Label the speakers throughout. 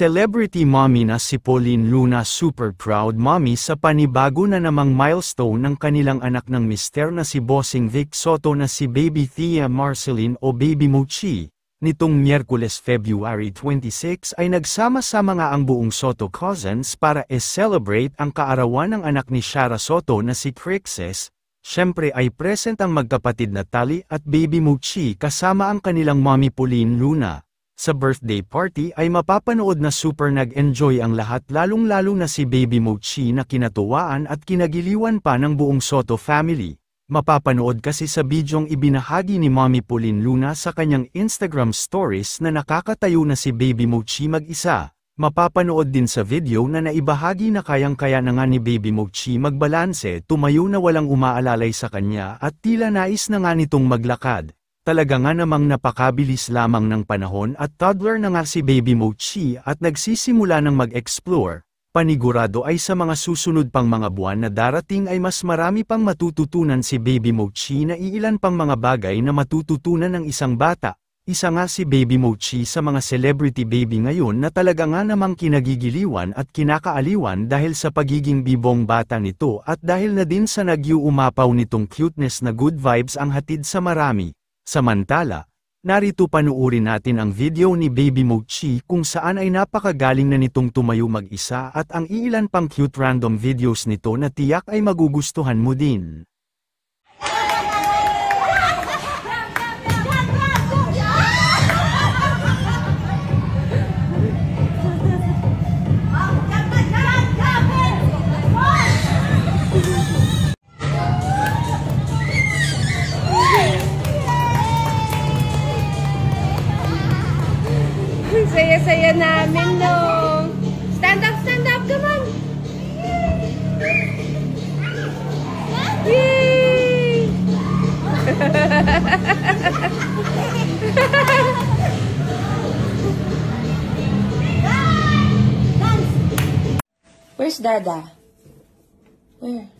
Speaker 1: Celebrity mommy na si Pauline Luna super proud mommy sa panibago na namang milestone ng kanilang anak ng mister na si Bossing Vic Soto na si Baby Thea Marceline o Baby Mochi. Nitong Miyerkules February 26 ay nagsama-sama nga ang buong Soto cousins para celebrate ang kaarawan ng anak ni Shara Soto na si Crixes. Siyempre ay present ang magkapatid na Tali at Baby Mochi kasama ang kanilang mommy Pauline Luna. Sa birthday party ay mapapanood na super nag-enjoy ang lahat lalong-lalo na si Baby Mochi na kinatuwaan at kinagiliwan pa ng buong Soto family. Mapapanood kasi sa bidyong ibinahagi ni Mommy Pauline Luna sa kanyang Instagram stories na nakakatayo na si Baby Mochi mag-isa. Mapapanood din sa video na naibahagi na kayang-kaya na nga ni Baby Mochi magbalanse, tumayo na walang umaalalay sa kanya at tila nais na nga nitong maglakad. Talaga nga namang napakabilis lamang ng panahon at toddler na nga si Baby Mochi at nagsisimula ng mag-explore. Panigurado ay sa mga susunod pang mga buwan na darating ay mas marami pang matututunan si Baby Mochi na iilan pang mga bagay na matututunan ng isang bata. Isa nga si Baby Mochi sa mga celebrity baby ngayon na talaga nga namang kinagigiliwan at kinakaaliwan dahil sa pagiging bibong bata nito at dahil na din sa nagyuumapaw nitong cuteness na good vibes ang hatid sa marami. Samantala, narito panuurin natin ang video ni Baby Mochi kung saan ay napakagaling na nitong tumayo mag-isa at ang iilan pang cute random videos nito na tiyak ay magugustuhan mo din.
Speaker 2: Saya-saya namin, no? Stand up, come on! Yay! Where's Dada? Where?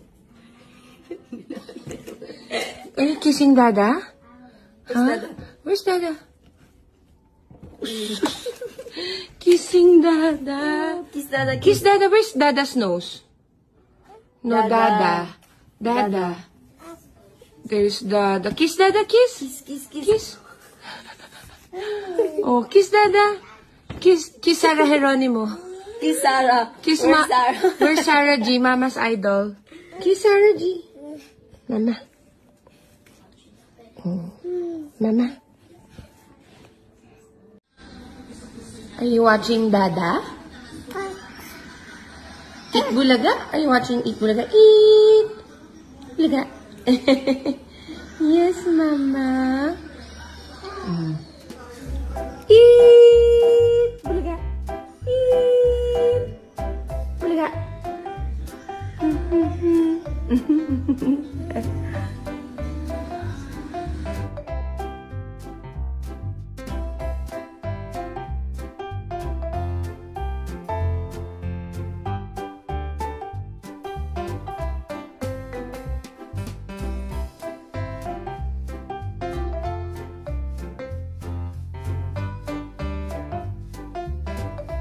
Speaker 2: Are you kissing Dada? Huh? Where's Dada? Kissing Dada. Kiss Dada. Kiss Dada. Where's Dada's nose? No, Dada. Dada. There's Dada. Kiss Dada. Kiss. Kiss. Oh, kiss Dada. Kiss Sarah Geronimo.
Speaker 3: Kiss Sarah.
Speaker 2: Kiss Sarah? Where's Sarah G? Mama's idol. Kiss Sarah G. Mama. Oh. Mama. Are you watching Dada? Eat Bulaga? Are you watching Eat Bulaga? Eat Bulaga. Yes, Mama.